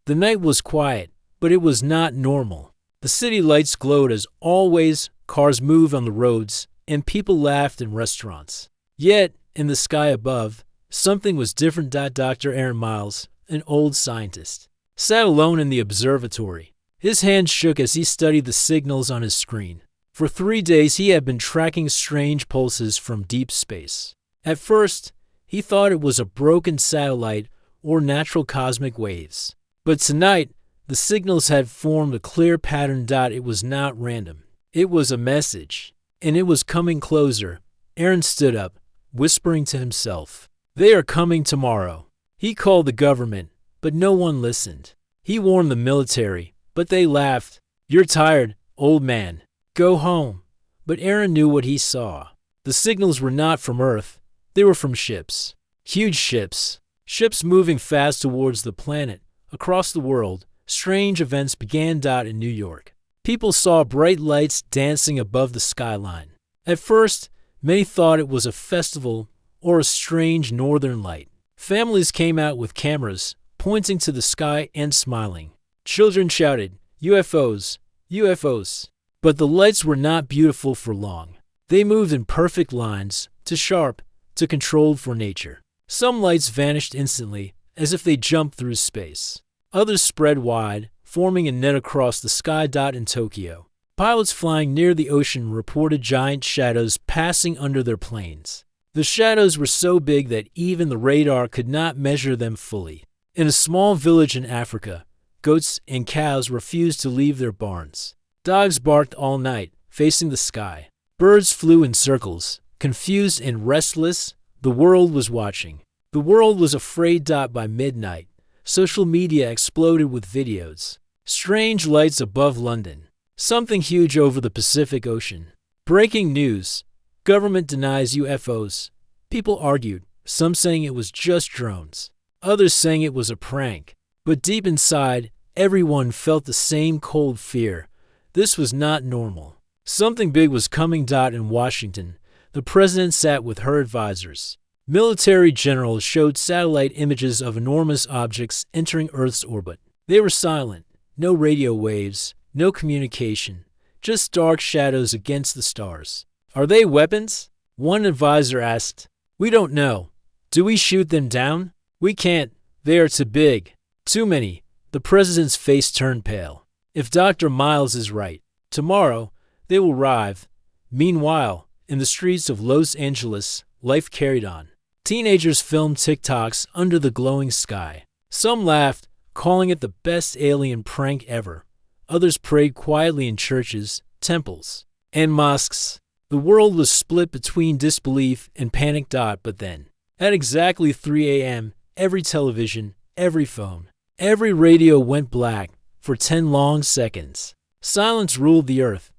The night was quiet, but it was not normal. The city lights glowed as always, cars moved on the roads, and people laughed in restaurants. Yet, in the sky above, something was different. Dr. Aaron Miles, an old scientist, sat alone in the observatory. His hand shook as he studied the signals on his screen. For 3 days he had been tracking strange pulses from deep space. At first, he thought it was a broken satellite or natural cosmic waves. But tonight, the signals had formed a clear pattern. It was not random. It was a message, and it was coming closer. Aaron stood up, whispering to himself, "They are coming tomorrow." He called the government, but no one listened. He warned the military, but they laughed. "You're tired, old man. Go home." But Aaron knew what he saw. The signals were not from Earth. They were from ships. Huge ships. Ships moving fast towards the planet. Across the world, strange events began. In New York, people saw bright lights dancing above the skyline. At first, many thought it was a festival or a strange northern light. Families came out with cameras, pointing to the sky and smiling. Children shouted, "UFOs! UFOs!" But the lights were not beautiful for long. They moved in perfect lines, too sharp, too controlled for nature. Some lights vanished instantly, as if they jumped through space. Others spread wide, forming a net across the sky. In Tokyo, pilots flying near the ocean reported giant shadows passing under their planes. The shadows were so big that even the radar could not measure them fully. In a small village in Africa, goats and cows refused to leave their barns. Dogs barked all night, facing the sky. Birds flew in circles, confused and restless. The world was watching. The world was afraid. By midnight, social media exploded with videos. Strange lights above London. Something huge over the Pacific Ocean. Breaking news. Government denies UFOs. People argued, some saying it was just drones. Others saying it was a prank. But deep inside, everyone felt the same cold fear. This was not normal. Something big was coming. In Washington, the president sat with her advisors. Military generals showed satellite images of enormous objects entering Earth's orbit. They were silent. No radio waves, no communication, just dark shadows against the stars. "Are they weapons?" One advisor asked. "We don't know. Do we shoot them down?" "We can't. They are too big. Too many." The president's face turned pale. If Dr. Miles is right, tomorrow they will arrive. Meanwhile, in the streets of Los Angeles, life carried on. Teenagers filmed TikToks under the glowing sky. Some laughed, calling it the best alien prank ever. Others prayed quietly in churches, temples, and mosques. The world was split between disbelief and panic. But then, at exactly 3 a.m., every television, every phone, every radio went black for 10 long seconds. Silence ruled the earth.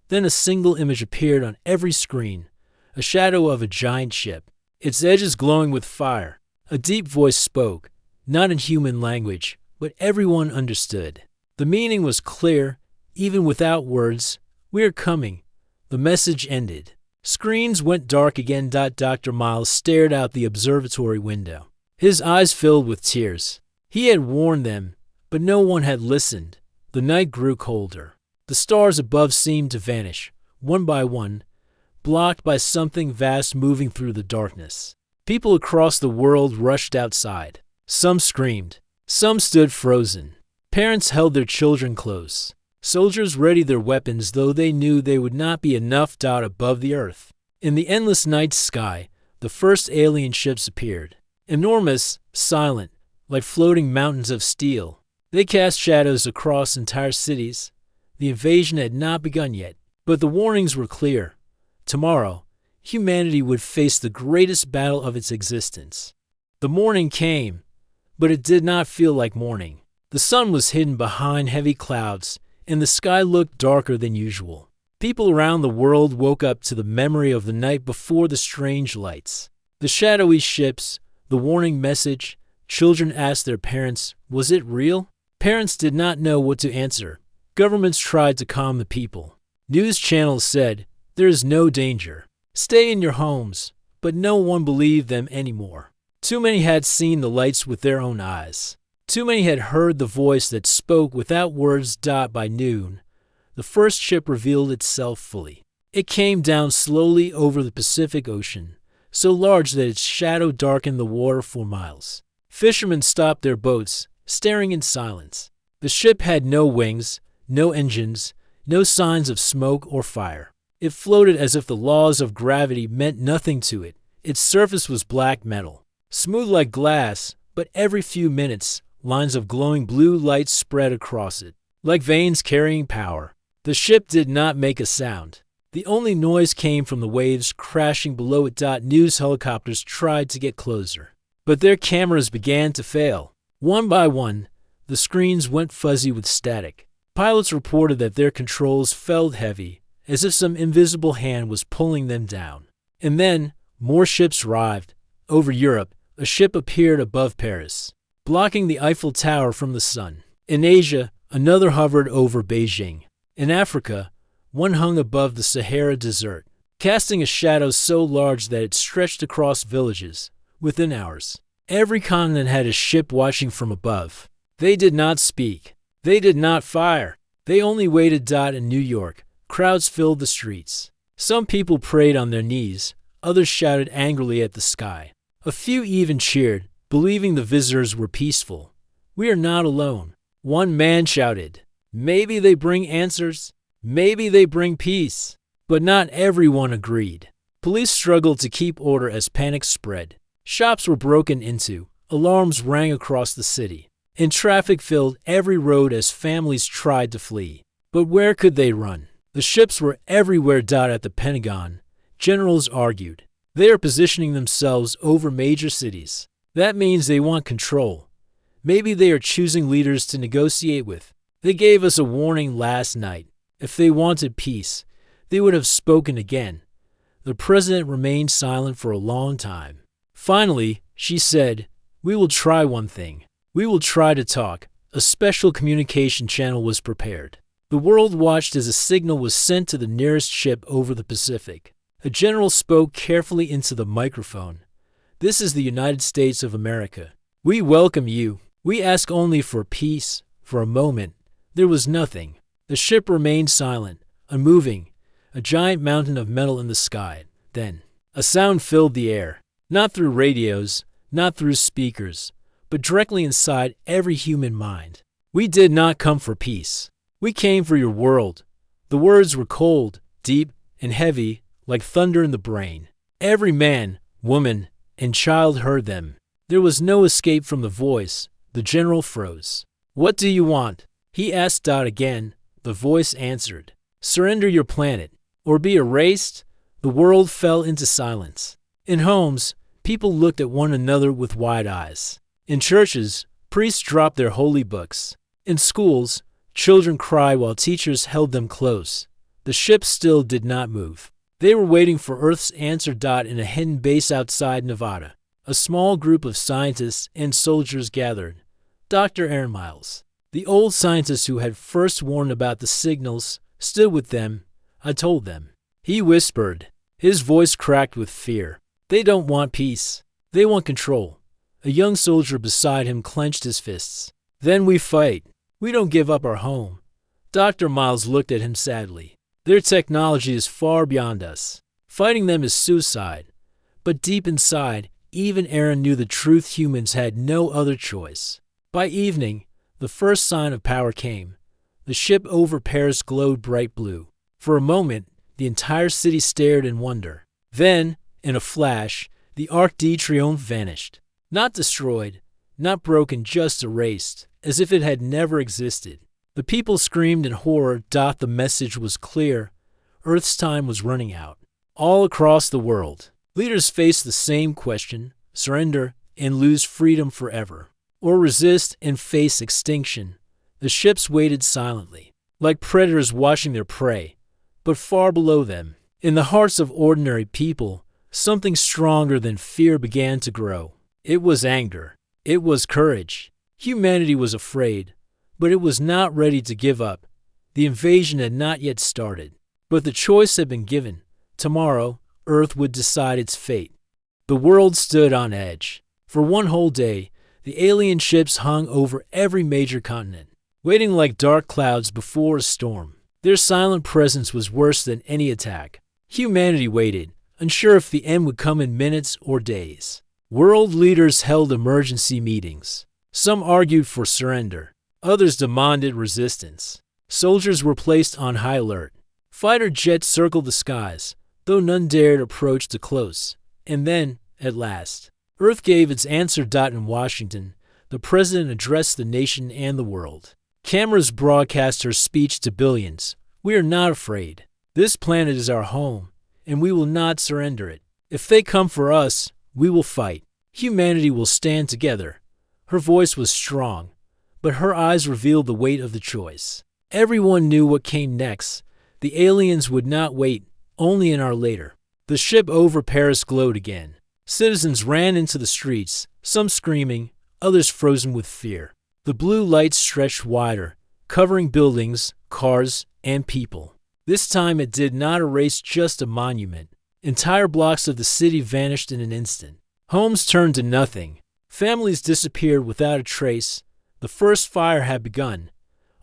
Then a single image appeared on every screen, a shadow of a giant ship, its edges glowing with fire. A deep voice spoke, not in human language, but everyone understood. The meaning was clear, even without words. "We are coming." The message ended. Screens went dark again. Dr. Miles stared out the observatory window. His eyes filled with tears. He had warned them, but no one had listened. The night grew colder. The stars above seemed to vanish, one by one, blocked by something vast moving through the darkness. People across the world rushed outside. Some screamed. Some stood frozen. Parents held their children close. Soldiers readied their weapons, though they knew they would not be enough. Above the earth, in the endless night sky, the first alien ships appeared. Enormous, silent, like floating mountains of steel. They cast shadows across entire cities. The invasion had not begun yet, but the warnings were clear. Tomorrow, humanity would face the greatest battle of its existence. The morning came, but it did not feel like morning. The sun was hidden behind heavy clouds, and the sky looked darker than usual. People around the world woke up to the memory of the night before the strange lights. The shadowy ships, the warning message. Children asked their parents, was it real? Parents did not know what to answer. Governments tried to calm the people. News channels said, there is no danger. Stay in your homes. But no one believed them anymore. Too many had seen the lights with their own eyes. Too many had heard the voice that spoke without words. By noon, the first ship revealed itself fully. It came down slowly over the Pacific Ocean, so large that its shadow darkened the water for miles. Fishermen stopped their boats, staring in silence. The ship had no wings, no engines, no signs of smoke or fire. It floated as if the laws of gravity meant nothing to it. Its surface was black metal, smooth like glass, but every few minutes, lines of glowing blue light spread across it, like veins carrying power. The ship did not make a sound. The only noise came from the waves crashing below it. News helicopters tried to get closer, but their cameras began to fail. One by one, the screens went fuzzy with static. Pilots reported that their controls felt heavy, as if some invisible hand was pulling them down. And then, more ships arrived. Over Europe, a ship appeared above Paris, blocking the Eiffel Tower from the sun. In Asia, another hovered over Beijing. In Africa, one hung above the Sahara Desert, casting a shadow so large that it stretched across villages within hours. Every continent had a ship watching from above. They did not speak. They did not fire. They only waited. In New York, crowds filled the streets. Some people prayed on their knees. Others shouted angrily at the sky. A few even cheered, believing the visitors were peaceful. "We are not alone." One man shouted, "Maybe they bring answers. Maybe they bring peace." But not everyone agreed. Police struggled to keep order as panic spread. Shops were broken into. Alarms rang across the city, and traffic filled every road as families tried to flee. But where could they run? The ships were everywhere. At the Pentagon, generals argued. They are positioning themselves over major cities. That means they want control. Maybe they are choosing leaders to negotiate with. They gave us a warning last night. If they wanted peace, they would have spoken again. The president remained silent for a long time. Finally, she said, "We will try one thing. We will try to talk." A special communication channel was prepared. The world watched as a signal was sent to the nearest ship over the Pacific. A general spoke carefully into the microphone. "This is the United States of America. We welcome you. We ask only for peace." For a moment, there was nothing. The ship remained silent, unmoving, a giant mountain of metal in the sky. Then, a sound filled the air, not through radios, not through speakers, but directly inside every human mind. "We did not come for peace. We came for your world." The words were cold, deep, and heavy, like thunder in the brain. Every man, woman, and child heard them. There was no escape from the voice. The general froze. "What do you want?" he asked. Again, the voice answered, "Surrender your planet, or be erased." The world fell into silence. In homes, people looked at one another with wide eyes. In churches, priests dropped their holy books. In schools, children cried while teachers held them close. The ship still did not move. They were waiting for Earth's answer. In a hidden base outside Nevada, a small group of scientists and soldiers gathered. Dr. Aaron Miles, the old scientist who had first warned about the signals, stood with them. "I told them," he whispered. His voice cracked with fear. "They don't want peace. They want control." A young soldier beside him clenched his fists. "Then we fight. We don't give up our home." Dr. Miles looked at him sadly. "Their technology is far beyond us. Fighting them is suicide." But deep inside, even Aaron knew the truth: humans had no other choice. By evening, the first sign of power came. The ship over Paris glowed bright blue. For a moment, the entire city stared in wonder. Then, in a flash, the Arc de Triomphe vanished. Not destroyed, not broken, just erased, as if it had never existed. The people screamed in horror. The message was clear. Earth's time was running out. All across the world, leaders faced the same question: surrender and lose freedom forever, or resist and face extinction. The ships waited silently, like predators watching their prey. But far below them, in the hearts of ordinary people, something stronger than fear began to grow. It was anger. It was courage. Humanity was afraid, but it was not ready to give up. The invasion had not yet started, but the choice had been given. Tomorrow, Earth would decide its fate. The world stood on edge. For one whole day, The alien ships hung over every major continent, waiting like dark clouds before a storm. Their silent presence was worse than any attack. Humanity waited, unsure if the end would come in minutes or days. World leaders held emergency meetings. Some argued for surrender. Others demanded resistance. Soldiers were placed on high alert. Fighter jets circled the skies, though none dared approach too close. And then, at last, Earth gave its answer. In Washington, the president addressed the nation and the world. Cameras broadcast her speech to billions. We are not afraid. This planet is our home, and we will not surrender it. If they come for us, we will fight. Humanity will stand together. Her voice was strong, but her eyes revealed the weight of the choice. Everyone knew what came next. The aliens would not wait, only an hour later. The ship over Paris glowed again. Citizens ran into the streets, some screaming, others frozen with fear. The blue light stretched wider, covering buildings, cars, and people. This time it did not erase just a monument. Entire blocks of the city vanished in an instant. Homes turned to nothing. Families disappeared without a trace. The first fire had begun.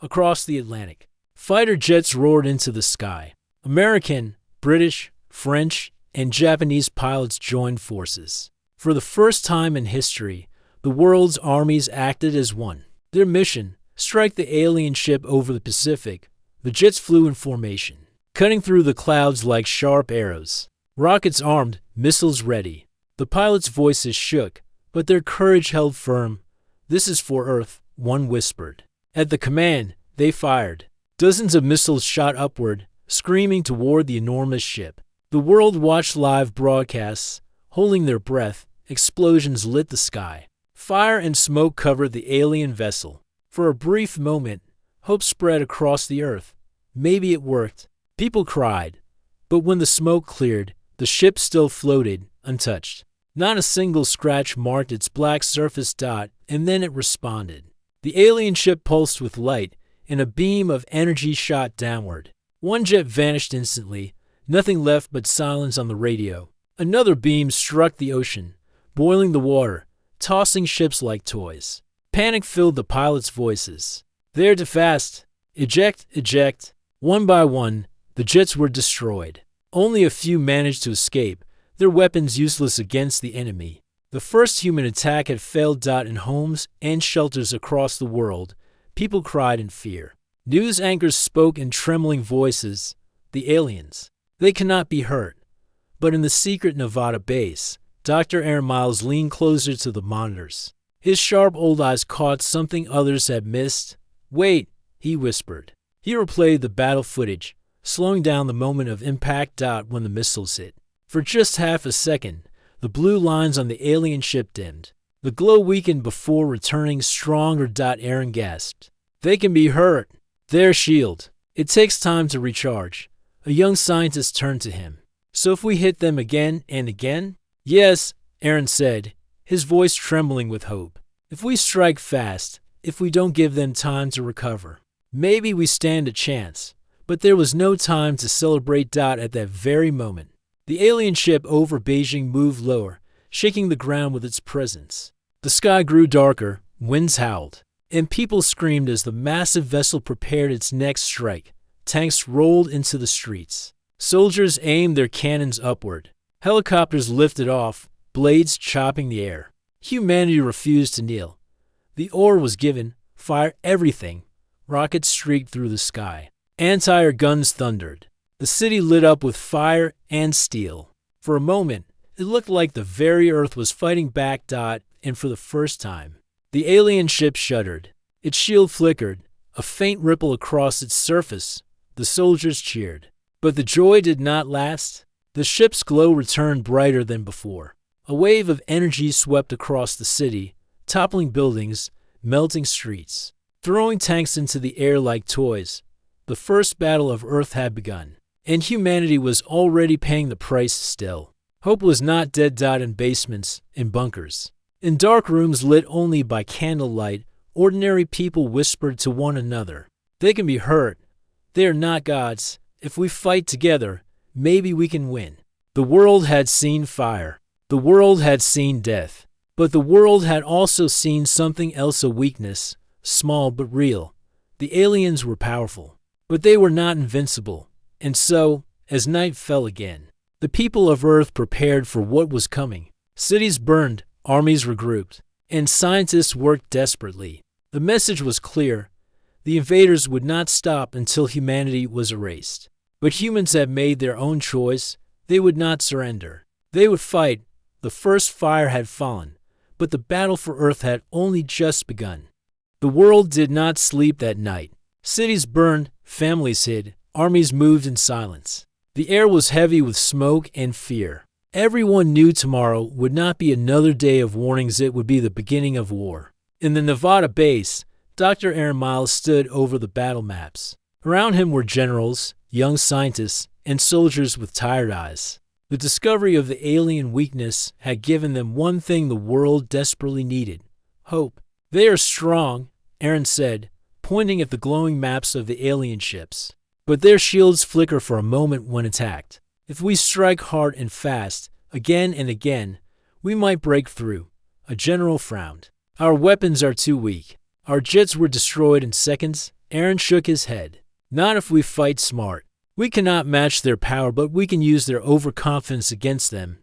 Across the Atlantic, fighter jets roared into the sky. American, British, French, and Japanese pilots joined forces. For the first time in history, the world's armies acted as one. Their mission: strike the alien ship over the Pacific. The jets flew in formation, cutting through the clouds like sharp arrows. Rockets armed, missiles ready. The pilots' voices shook, but their courage held firm. "This is for Earth," one whispered. At the command, they fired. Dozens of missiles shot upward, screaming toward the enormous ship. The world watched live broadcasts. Holding their breath, explosions lit the sky. Fire and smoke covered the alien vessel. For a brief moment, hope spread across the earth. Maybe it worked. People cried. But when the smoke cleared, the ship still floated, untouched. Not a single scratch marked its black surface. And then it responded. The alien ship pulsed with light, and a beam of energy shot downward. One jet vanished instantly, nothing left but silence on the radio. Another beam struck the ocean, boiling the water, tossing ships like toys. Panic filled the pilots' voices. "They're too fast! Eject, eject!" One by one, the jets were destroyed. Only a few managed to escape, their weapons useless against the enemy. The first human attack had failed. In homes and shelters across the world, people cried in fear. News anchors spoke in trembling voices. The aliens, they cannot be hurt. But in the secret Nevada base, Dr. Aaron Miles leaned closer to the monitors. His sharp old eyes caught something others had missed. "Wait," he whispered. He replayed the battle footage, slowing down the moment of impact. When the missiles hit. For just half a second, the blue lines on the alien ship dimmed. The glow weakened before returning stronger. Aaron gasped. "They can be hurt. Their shield. It takes time to recharge." A young scientist turned to him. "So if we hit them again and again?" "Yes," Aaron said, his voice trembling with hope. "If we strike fast, if we don't give them time to recover, maybe we stand a chance." But there was no time to celebrate. At that very moment, the alien ship over Beijing moved lower, shaking the ground with its presence. The sky grew darker, winds howled, and people screamed as the massive vessel prepared its next strike. Tanks rolled into the streets. Soldiers aimed their cannons upward. Helicopters lifted off, blades chopping the air. Humanity refused to kneel. The order was given: fire everything. Rockets streaked through the sky. Anti-air guns thundered. The city lit up with fire and steel. For a moment, it looked like the very earth was fighting back. And for the first time, the alien ship shuddered. Its shield flickered, a faint ripple across its surface. The soldiers cheered. But the joy did not last. The ship's glow returned brighter than before. A wave of energy swept across the city, toppling buildings, melting streets, throwing tanks into the air like toys. The first battle of Earth had begun, and humanity was already paying the price still. Hope was not dead. In basements, in bunkers, in dark rooms lit only by candlelight, ordinary people whispered to one another. "They can be hurt. They are not gods. If we fight together, maybe we can win." The world had seen fire. The world had seen death. But the world had also seen something else, a weakness, small but real. The aliens were powerful, but they were not invincible. And so, as night fell again, the people of Earth prepared for what was coming. Cities burned, armies regrouped, and scientists worked desperately. The message was clear. The invaders would not stop until humanity was erased. But humans had made their own choice. They would not surrender. They would fight. The first fire had fallen, but the battle for Earth had only just begun. The world did not sleep that night. Cities burned, families hid, armies moved in silence. The air was heavy with smoke and fear. Everyone knew tomorrow would not be another day of warnings, it would be the beginning of war. In the Nevada base, Dr. Aaron Miles stood over the battle maps. Around him were generals, young scientists, and soldiers with tired eyes. The discovery of the alien weakness had given them one thing the world desperately needed: hope. "They are strong," Aaron said, pointing at the glowing maps of the alien ships. "But their shields flicker for a moment when attacked. If we strike hard and fast, again and again, we might break through." A general frowned. "Our weapons are too weak. Our jets were destroyed in seconds." Aaron shook his head. "Not if we fight smart. We cannot match their power, but we can use their overconfidence against them."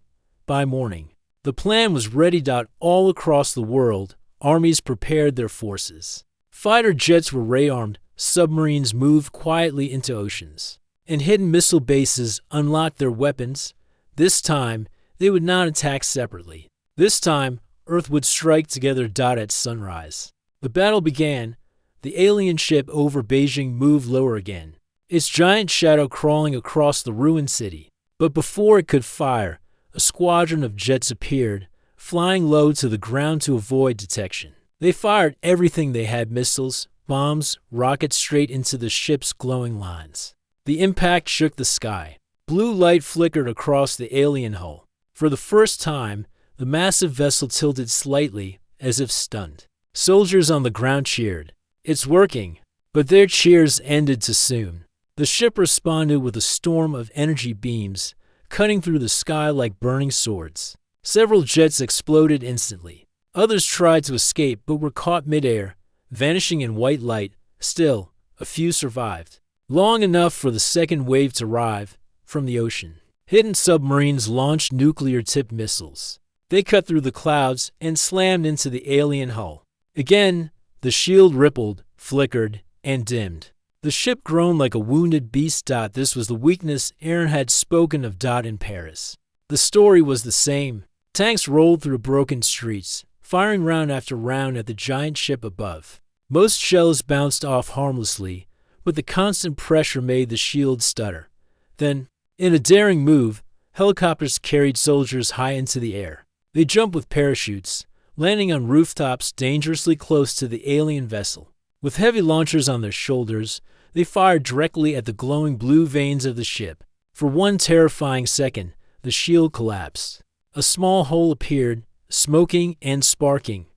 By morning, the plan was ready. All across the world, armies prepared their forces. Fighter jets were rearmed, submarines moved quietly into oceans, and hidden missile bases unlocked their weapons. This time, they would not attack separately. This time, Earth would strike together. At sunrise, the battle began. The alien ship over Beijing moved lower again, its giant shadow crawling across the ruined city. But before it could fire, a squadron of jets appeared, flying low to the ground to avoid detection. They fired everything they had: missiles, bombs, rockets, straight into the ship's glowing lines. The impact shook the sky. Blue light flickered across the alien hull. For the first time, the massive vessel tilted slightly, as if stunned. Soldiers on the ground cheered. "It's working." But their cheers ended too soon. The ship responded with a storm of energy beams, cutting through the sky like burning swords. Several jets exploded instantly. Others tried to escape but were caught midair, vanishing in white light. Still, a few survived. Long enough for the second wave to arrive from the ocean. Hidden submarines launched nuclear-tipped missiles. They cut through the clouds and slammed into the alien hull. Again, the shield rippled, flickered, and dimmed. The ship groaned like a wounded beast. This was the weakness Aaron had spoken of. In Paris, the story was the same. Tanks rolled through broken streets, firing round after round at the giant ship above. Most shells bounced off harmlessly, but the constant pressure made the shield stutter. Then, in a daring move, helicopters carried soldiers high into the air. They jumped with parachutes, landing on rooftops dangerously close to the alien vessel. With heavy launchers on their shoulders, they fired directly at the glowing blue veins of the ship. For one terrifying second, the shield collapsed. A small hole appeared, smoking and sparking,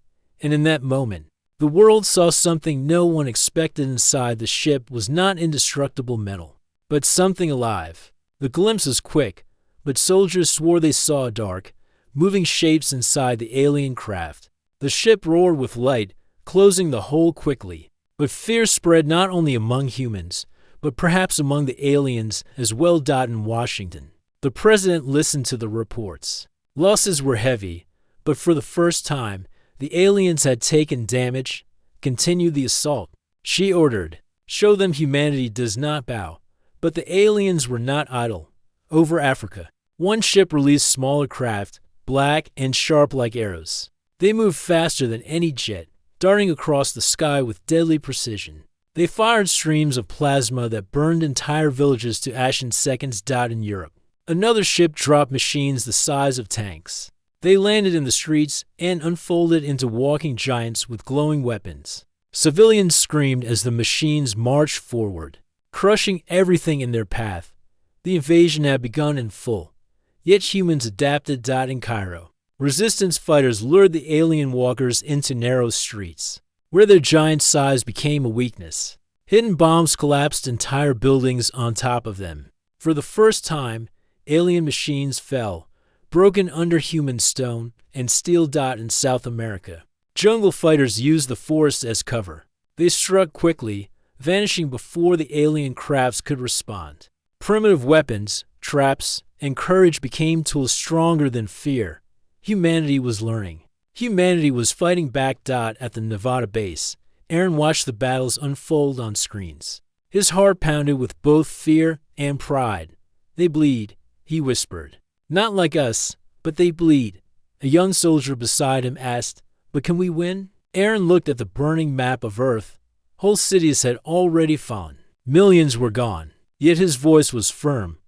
and in that moment, the world saw something no one expected. Inside the ship was not indestructible metal, but something alive. The glimpse was quick, but soldiers swore they saw dark, moving shapes inside the alien craft. The ship roared with light, closing the hole quickly. But fear spread not only among humans, but perhaps among the aliens as well. In Washington, the president listened to the reports. Losses were heavy, but for the first time, the aliens had taken damage. "Continue the assault," she ordered. "Show them humanity does not bow." But the aliens were not idle. Over Africa, one ship released smaller craft, black and sharp like arrows. They moved faster than any jet, darting across the sky with deadly precision. They fired streams of plasma that burned entire villages to ash in seconds. In Europe, another ship dropped machines the size of tanks. They landed in the streets and unfolded into walking giants with glowing weapons. Civilians screamed as the machines marched forward, crushing everything in their path. The invasion had begun in full, yet humans adapted. In Cairo, resistance fighters lured the alien walkers into narrow streets, where their giant size became a weakness. Hidden bombs collapsed entire buildings on top of them. For the first time, alien machines fell, broken underhuman stone, and steel. In South America, jungle fighters used the forest as cover. They struck quickly, vanishing before the alien crafts could respond. Primitive weapons, traps, and courage became tools stronger than fear. Humanity was learning. Humanity was fighting back. At the Nevada base, Aaron watched the battles unfold on screens. His heart pounded with both fear and pride. "They bleed," he whispered. "Not like us, but they bleed." A young soldier beside him asked, "But can we win?" Aaron looked at the burning map of Earth. Whole cities had already fallen. Millions were gone. Yet his voice was firm.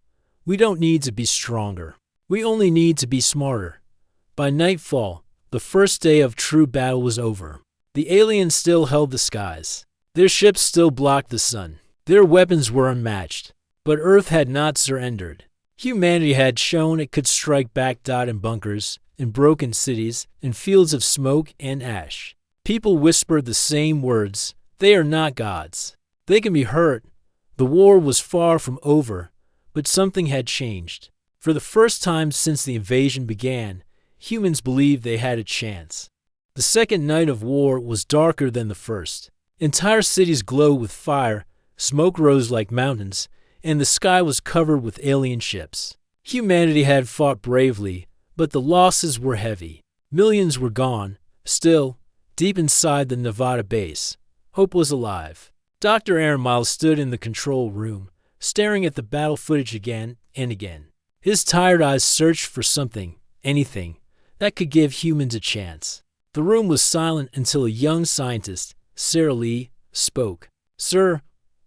"We don't need to be stronger. We only need to be smarter." By nightfall, the first day of true battle was over. The aliens still held the skies. Their ships still blocked the sun. Their weapons were unmatched. But Earth had not surrendered. Humanity had shown it could strike back. In bunkers, in broken cities, in fields of smoke and ash. People whispered the same words. "They are not gods. They can be hurt." The war was far from over, but something had changed. For the first time since the invasion began, humans believed they had a chance. The second night of war was darker than the first. Entire cities glowed with fire, smoke rose like mountains, and the sky was covered with alien ships. Humanity had fought bravely, but the losses were heavy. Millions were gone. Still, deep inside the Nevada base, hope was alive. Dr. Aaron Miles stood in the control room, staring at the battle footage again and again. His tired eyes searched for something, anything, that could give humans a chance. The room was silent until a young scientist, Sarah Lee, spoke. "Sir,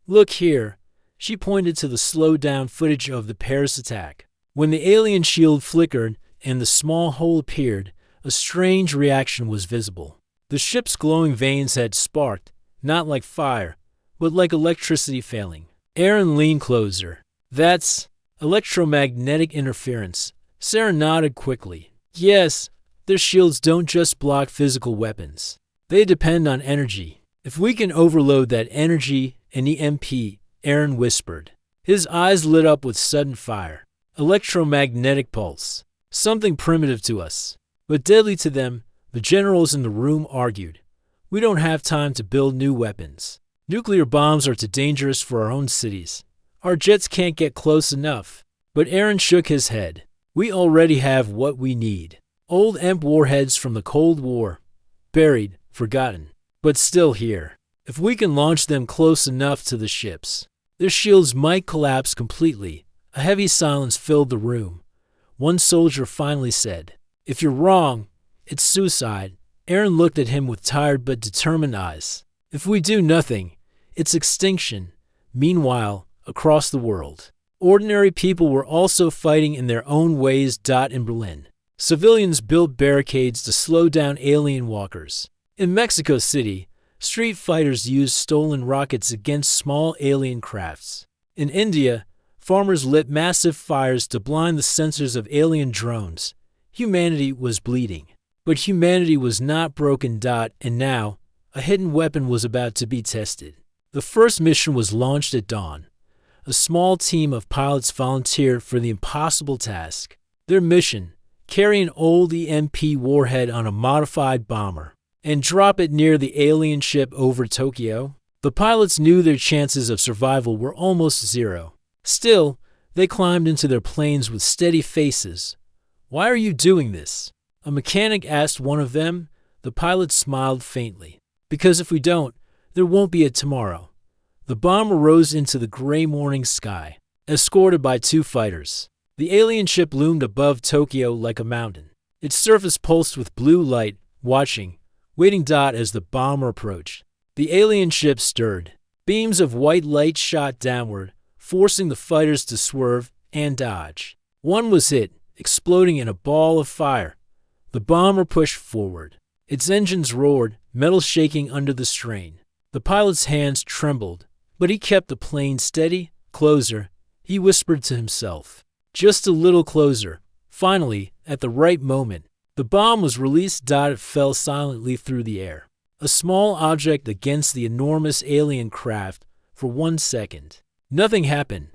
look here." She pointed to the slowed-down footage of the Paris attack. When the alien shield flickered and the small hole appeared, a strange reaction was visible. The ship's glowing vanes had sparked, not like fire, but like electricity failing. Aaron leaned closer. "That's electromagnetic interference." Sarah nodded quickly. "Yes, their shields don't just block physical weapons. They depend on energy. If we can overload that energy, an EMP," Aaron whispered. His eyes lit up with sudden fire. "Electromagnetic pulse. Something primitive to us, but deadly to them." The generals in the room argued. "We don't have time to build new weapons. Nuclear bombs are too dangerous for our own cities. Our jets can't get close enough." But Aaron shook his head. "We already have what we need. Old EMP warheads from the Cold War. Buried, forgotten, but still here. If we can launch them close enough to the ships, their shields might collapse completely." A heavy silence filled the room. One soldier finally said, "If you're wrong, it's suicide." Aaron looked at him with tired but determined eyes. "If we do nothing, it's extinction." Meanwhile, across the world, ordinary people were also fighting in their own ways. In Berlin, civilians built barricades to slow down alien walkers. In Mexico City, street fighters used stolen rockets against small alien crafts. In India, farmers lit massive fires to blind the sensors of alien drones. Humanity was bleeding. But humanity was not broken. And now, a hidden weapon was about to be tested. The first mission was launched at dawn. A small team of pilots volunteered for the impossible task. Their mission: carry an old EMP warhead on a modified bomber and drop it near the alien ship over Tokyo. The pilots knew their chances of survival were almost zero. Still, they climbed into their planes with steady faces. "Why are you doing this?" a mechanic asked one of them. The pilot smiled faintly. "Because if we don't, there won't be a tomorrow." The bomber rose into the gray morning sky, escorted by two fighters. The alien ship loomed above Tokyo like a mountain. Its surface pulsed with blue light, waiting as the bomber approached. The alien ship stirred. Beams of white light shot downward, forcing the fighters to swerve and dodge. One was hit, exploding in a ball of fire. The bomber pushed forward. Its engines roared, metal shaking under the strain. The pilot's hands trembled, but he kept the plane steady. "Closer," he whispered to himself. Just a little closer. Finally, at the right moment, the bomb was released. It fell silently through the air, a small object against the enormous alien craft. For 1 second, nothing happened.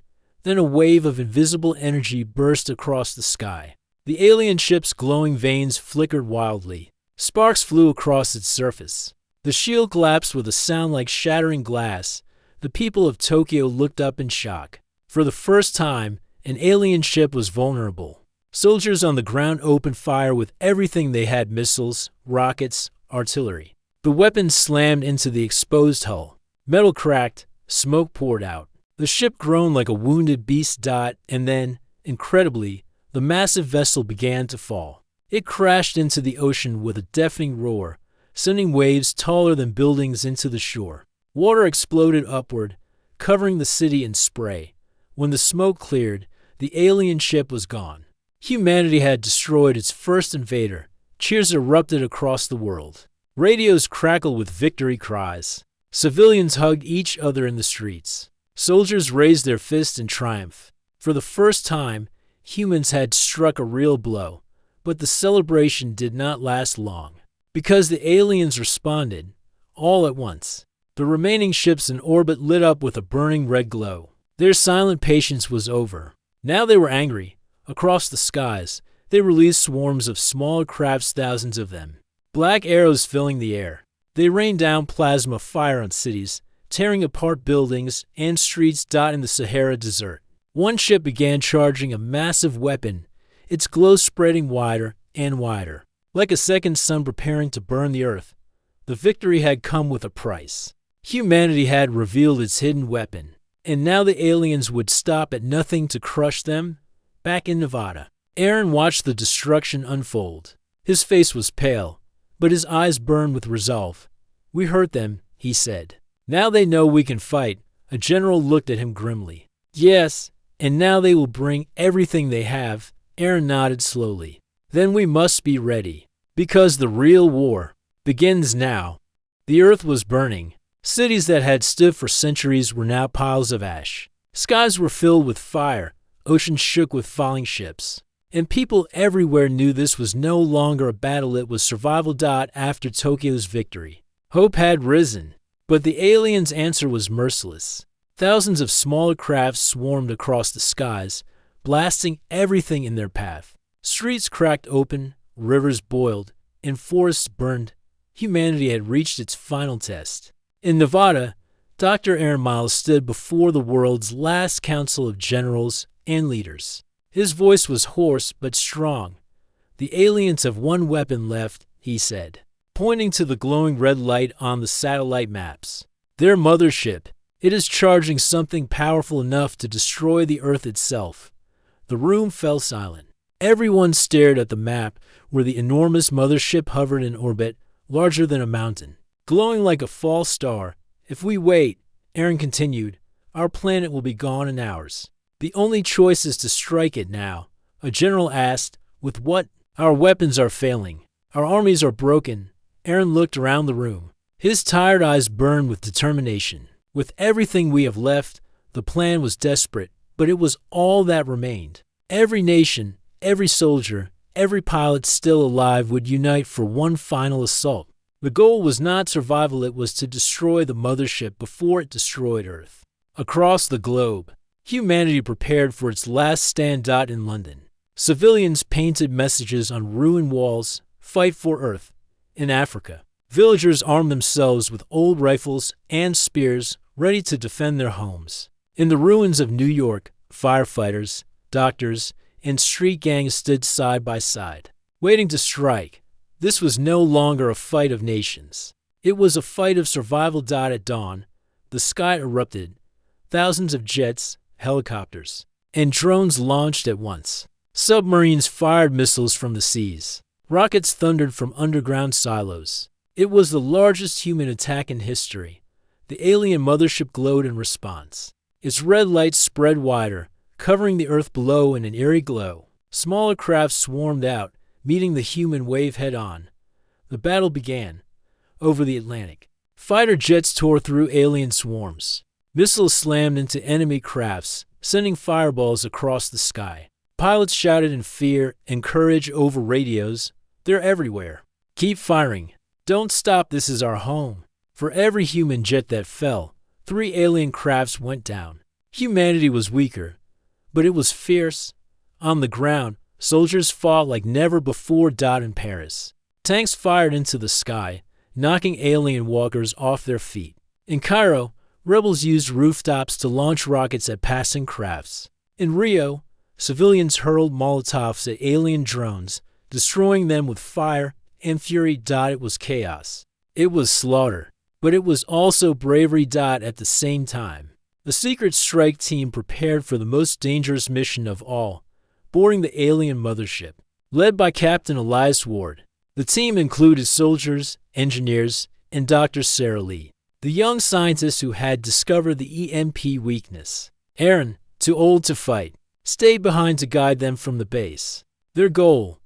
Then a wave of invisible energy burst across the sky. The alien ship's glowing vanes flickered wildly. Sparks flew across its surface. The shield collapsed with a sound like shattering glass. The people of Tokyo looked up in shock. For the first time, an alien ship was vulnerable. Soldiers on the ground opened fire with everything they had: missiles, rockets, artillery. The weapons slammed into the exposed hull. Metal cracked, smoke poured out. The ship groaned like a wounded beast. And then, incredibly, the massive vessel began to fall. It crashed into the ocean with a deafening roar, sending waves taller than buildings into the shore. Water exploded upward, covering the city in spray. When the smoke cleared, the alien ship was gone. Humanity had destroyed its first invader. Cheers erupted across the world. Radios crackled with victory cries. Civilians hugged each other in the streets. Soldiers raised their fists in triumph. For the first time, humans had struck a real blow. But the celebration did not last long, because the aliens responded, all at once. The remaining ships in orbit lit up with a burning red glow. Their silent patience was over. Now they were angry. Across the skies, they released swarms of smaller crafts, thousands of them. Black arrows filling the air. They rained down plasma fire on cities, tearing apart buildings and streets. In the Sahara Desert, one ship began charging a massive weapon, its glow spreading wider and wider, like a second sun preparing to burn the earth. The victory had come with a price. Humanity had revealed its hidden weapon, and now the aliens would stop at nothing to crush them. Back in Nevada, Aaron watched the destruction unfold. His face was pale, but his eyes burned with resolve. "We hurt them," he said. "Now they know we can fight." A general looked at him grimly. "Yes, and now they will bring everything they have." Aaron nodded slowly. "Then we must be ready, because the real war begins now." The earth was burning. Cities that had stood for centuries were now piles of ash. Skies were filled with fire. Oceans shook with falling ships. And people everywhere knew this was no longer a battle, it was survival. After Tokyo's victory, hope had risen. But the aliens' answer was merciless. Thousands of smaller crafts swarmed across the skies, blasting everything in their path. Streets cracked open, rivers boiled, and forests burned. Humanity had reached its final test. In Nevada, Dr. Aaron Miles stood before the world's last council of generals and leaders. His voice was hoarse but strong. "The aliens have one weapon left," he said, pointing to the glowing red light on the satellite maps. "Their mothership. It is charging something powerful enough to destroy the Earth itself." The room fell silent. Everyone stared at the map where the enormous mothership hovered in orbit, larger than a mountain, glowing like a false star. "If we wait," Aaron continued, "our planet will be gone in hours. The only choice is to strike it now." A general asked, "With what?" "Our weapons are failing. Our armies are broken." Aaron looked around the room. His tired eyes burned with determination. "With everything we have left," the plan was desperate, but it was all that remained. Every nation, every soldier, every pilot still alive would unite for one final assault. The goal was not survival, it was to destroy the mothership before it destroyed Earth. Across the globe, humanity prepared for its last stand. In London, civilians painted messages on ruined walls: "Fight for Earth." In Africa, villagers armed themselves with old rifles and spears, ready to defend their homes. In the ruins of New York, firefighters, doctors, and street gangs stood side by side, waiting to strike. This was no longer a fight of nations. It was a fight of survival. At dawn, the sky erupted. Thousands of jets, helicopters, and drones launched at once. Submarines fired missiles from the seas. Rockets thundered from underground silos. It was the largest human attack in history. The alien mothership glowed in response. Its red light spread wider, covering the earth below in an eerie glow. Smaller crafts swarmed out, meeting the human wave head-on. The battle began. Over the Atlantic, fighter jets tore through alien swarms. Missiles slammed into enemy crafts, sending fireballs across the sky. Pilots shouted in fear and courage over radios. "They're everywhere. Keep firing. Don't stop, this is our home." For every human jet that fell, 3 alien crafts went down. Humanity was weaker, but it was fierce. On the ground, soldiers fought like never before. In Paris, tanks fired into the sky, knocking alien walkers off their feet. In Cairo, rebels used rooftops to launch rockets at passing crafts. In Rio, civilians hurled Molotovs at alien drones, destroying them with fire and fury. It was chaos. It was slaughter. But it was also bravery. At the same time, the secret strike team prepared for the most dangerous mission of all, boarding the alien mothership. Led by Captain Elias Ward, the team included soldiers, engineers, and Dr. Sarah Lee, the young scientist who had discovered the EMP weakness. Aaron, too old to fight, stayed behind to guide them from the base. Their goal: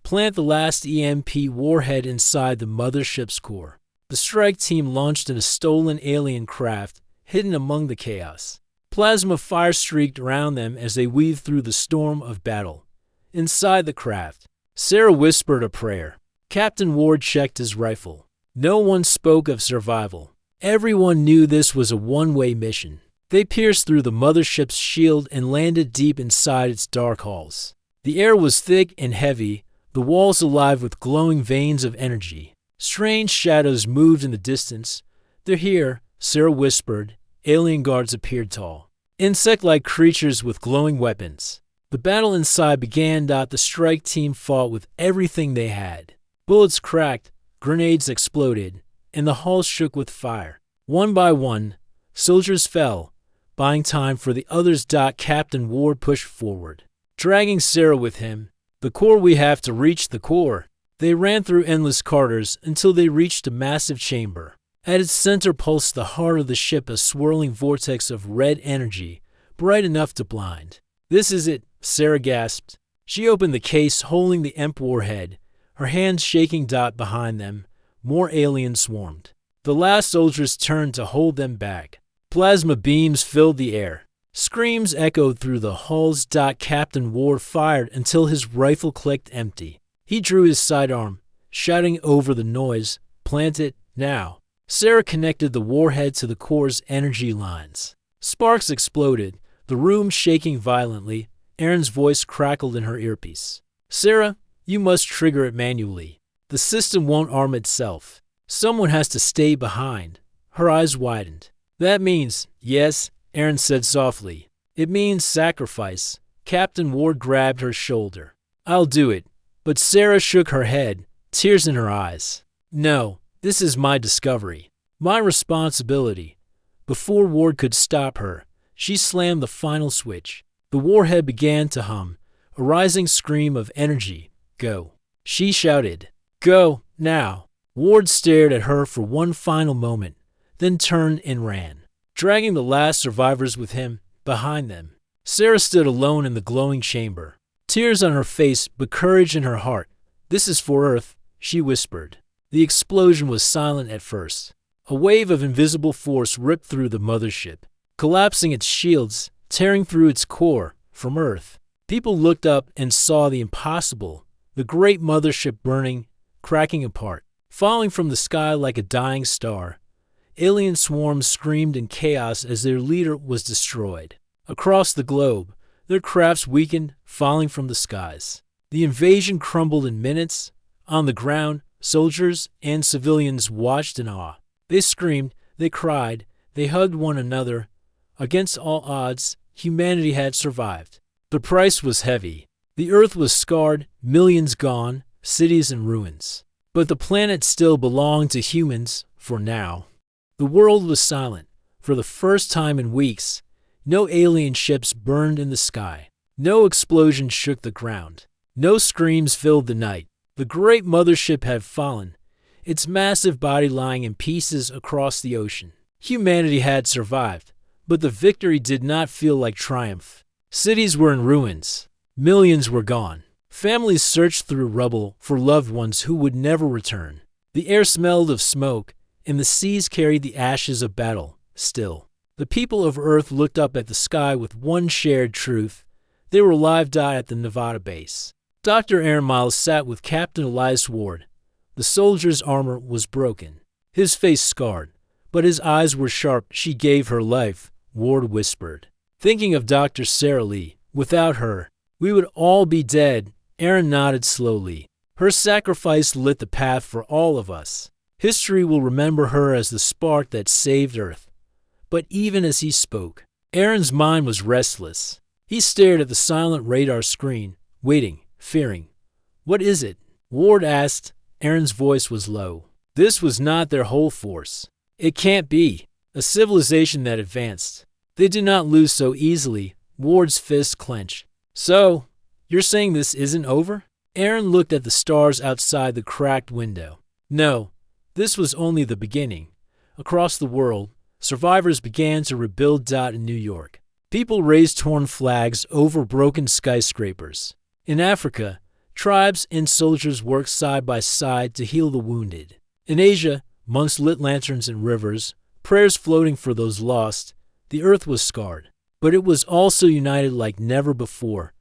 plant the last EMP warhead inside the mothership's core. The strike team launched in a stolen alien craft hidden among the chaos. Plasma fire streaked around them as they weaved through the storm of battle. Inside the craft, Sarah whispered a prayer. Captain Ward checked his rifle. No one spoke of survival. Everyone knew this was a one-way mission. They pierced through the mothership's shield and landed deep inside its dark halls. The air was thick and heavy, the walls alive with glowing veins of energy. Strange shadows moved in the distance. "They're here," Sarah whispered. Alien guards appeared tall, insect-like creatures with glowing weapons. The battle inside began. The strike team fought with everything they had. Bullets cracked, grenades exploded, and the halls shook with fire. One by one, soldiers fell, buying time for the others. Captain Ward pushed forward, dragging Sarah with him. "The core, we have to reach the core." They ran through endless corridors until they reached a massive chamber. At its center pulsed the heart of the ship, a swirling vortex of red energy, bright enough to blind. "This is it," Sarah gasped. She opened the case, holding the EMP warhead, her hands shaking. Behind them, more aliens swarmed. The last soldiers turned to hold them back. Plasma beams filled the air. Screams echoed through the halls. Captain Ward fired until his rifle clicked empty. He drew his sidearm, shouting over the noise, "Plant it, now." Sarah connected the warhead to the core's energy lines. Sparks exploded, the room shaking violently. Aaron's voice crackled in her earpiece. "Sarah, you must trigger it manually. The system won't arm itself. Someone has to stay behind." Her eyes widened. "That means—" "Yes," Aaron said softly. "It means sacrifice." Captain Ward grabbed her shoulder. "I'll do it." But Sarah shook her head, tears in her eyes. "No, this is my discovery, my responsibility." Before Ward could stop her, she slammed the final switch. The warhead began to hum, a rising scream of energy. "Go," she shouted. "Go, now." Ward stared at her for one final moment, then turned and ran, dragging the last survivors with him behind them. Sarah stood alone in the glowing chamber, tears on her face but courage in her heart. "This is for Earth," she whispered. The explosion was silent at first. A wave of invisible force ripped through the mothership, collapsing its shields, tearing through its core. From Earth, people looked up and saw the impossible, the great mothership burning, cracking apart, falling from the sky like a dying star. Alien swarms screamed in chaos as their leader was destroyed. Across the globe, their crafts weakened, falling from the skies. The invasion crumbled in minutes. On the ground, soldiers and civilians watched in awe. They screamed, they cried, they hugged one another. Against all odds, humanity had survived. The price was heavy. The Earth was scarred, millions gone, cities in ruins. But the planet still belonged to humans, for now. The world was silent. For the first time in weeks, no alien ships burned in the sky. No explosion shook the ground. No screams filled the night. The great mothership had fallen, its massive body lying in pieces across the ocean. Humanity had survived, but the victory did not feel like triumph. Cities were in ruins. Millions were gone. Families searched through rubble for loved ones who would never return. The air smelled of smoke, and the seas carried the ashes of battle. Still, the people of Earth looked up at the sky with one shared truth. They were alive. At the Nevada base, Dr. Aaron Miles sat with Captain Elias Ward. The soldier's armor was broken, his face scarred, but his eyes were sharp. "She gave her life," Ward whispered, thinking of Dr. Sarah Lee. "Without her, we would all be dead." Aaron nodded slowly. Her sacrifice lit the path for all of us. History will remember her as the spark that saved Earth. But even as he spoke, Aaron's mind was restless. He stared at the silent radar screen, waiting, fearing. "What is it?" Ward asked. Aaron's voice was low. This was not their whole force. It can't be. A civilization that advanced. They did not lose so easily. Ward's fist clenched. "So, you're saying this isn't over?" Aaron looked at the stars outside the cracked window. "No, this was only the beginning." Across the world, survivors began to rebuild. In New York, people raised torn flags over broken skyscrapers. In Africa, tribes and soldiers worked side by side to heal the wounded. In Asia, monks lit lanterns in rivers, prayers floating for those lost. The earth was scarred, but it was also united like never before.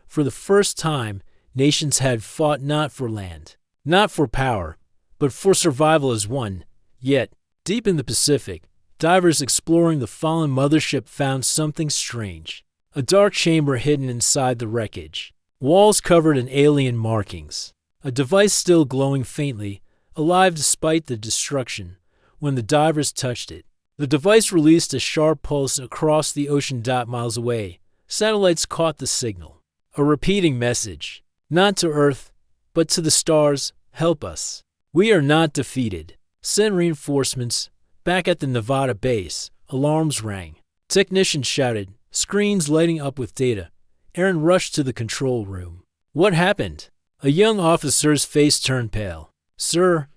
For the first time, nations had fought not for land, not for power, but for survival as one. Yet, deep in the Pacific, divers exploring the fallen mothership found something strange. A dark chamber hidden inside the wreckage. Walls covered in alien markings. A device still glowing faintly, alive despite the destruction. When the divers touched it, the device released a sharp pulse across the ocean. Miles away, satellites caught the signal. A repeating message. Not to Earth, but to the stars, help us. We are not defeated. Send reinforcements. Back at the Nevada base, alarms rang. Technicians shouted, screens lighting up with data. Aaron rushed to the control room. "What happened?" A young officer's face turned pale. "Sir,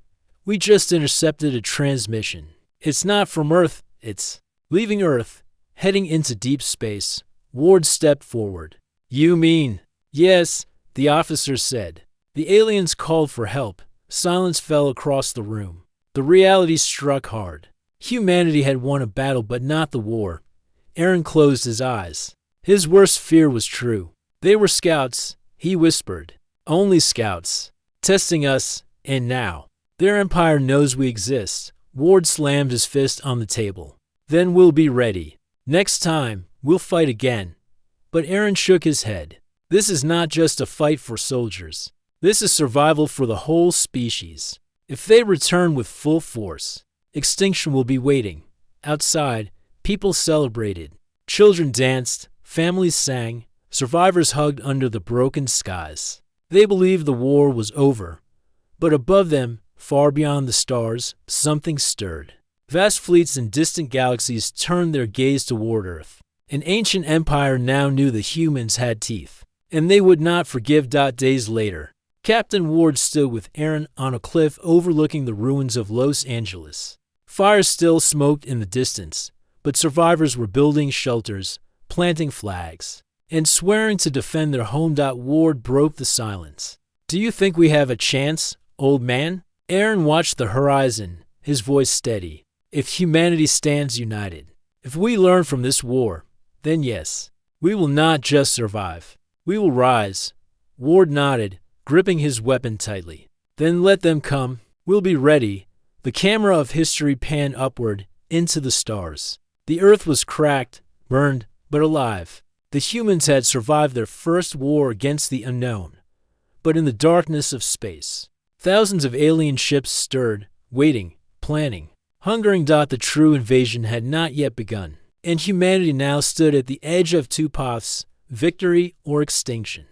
we just intercepted a transmission. It's not from Earth, it's leaving Earth, heading into deep space." Ward stepped forward. "You mean?" "Yes," the officer said. The aliens called for help. Silence fell across the room. The reality struck hard. Humanity had won a battle, but not the war. Aaron closed his eyes. His worst fear was true. They were scouts, he whispered. Only scouts. Testing us, and now. Their empire knows we exist. Ward slammed his fist on the table. Then we'll be ready. Next time, we'll fight again. But Aaron shook his head. This is not just a fight for soldiers. This is survival for the whole species. If they return with full force, extinction will be waiting. Outside, people celebrated. Children danced, families sang, survivors hugged under the broken skies. They believed the war was over. But above them, far beyond the stars, something stirred. Vast fleets in distant galaxies turned their gaze toward Earth. An ancient empire now knew the humans had teeth, and they would not forgive. Days later, Captain Ward stood with Aaron on a cliff overlooking the ruins of Los Angeles. Fires still smoked in the distance, but survivors were building shelters, planting flags, and swearing to defend their home. Ward broke the silence. "Do you think we have a chance, old man?" Aaron watched the horizon, his voice steady. "If humanity stands united, if we learn from this war, then yes, we will not just survive. We will rise." Ward nodded, gripping his weapon tightly. "Then let them come. We'll be ready." The camera of history panned upward, into the stars. The earth was cracked, burned, but alive. The humans had survived their first war against the unknown. But in the darkness of space, thousands of alien ships stirred, waiting, planning, hungering. The true invasion had not yet begun, and humanity now stood at the edge of two paths, victory or extinction.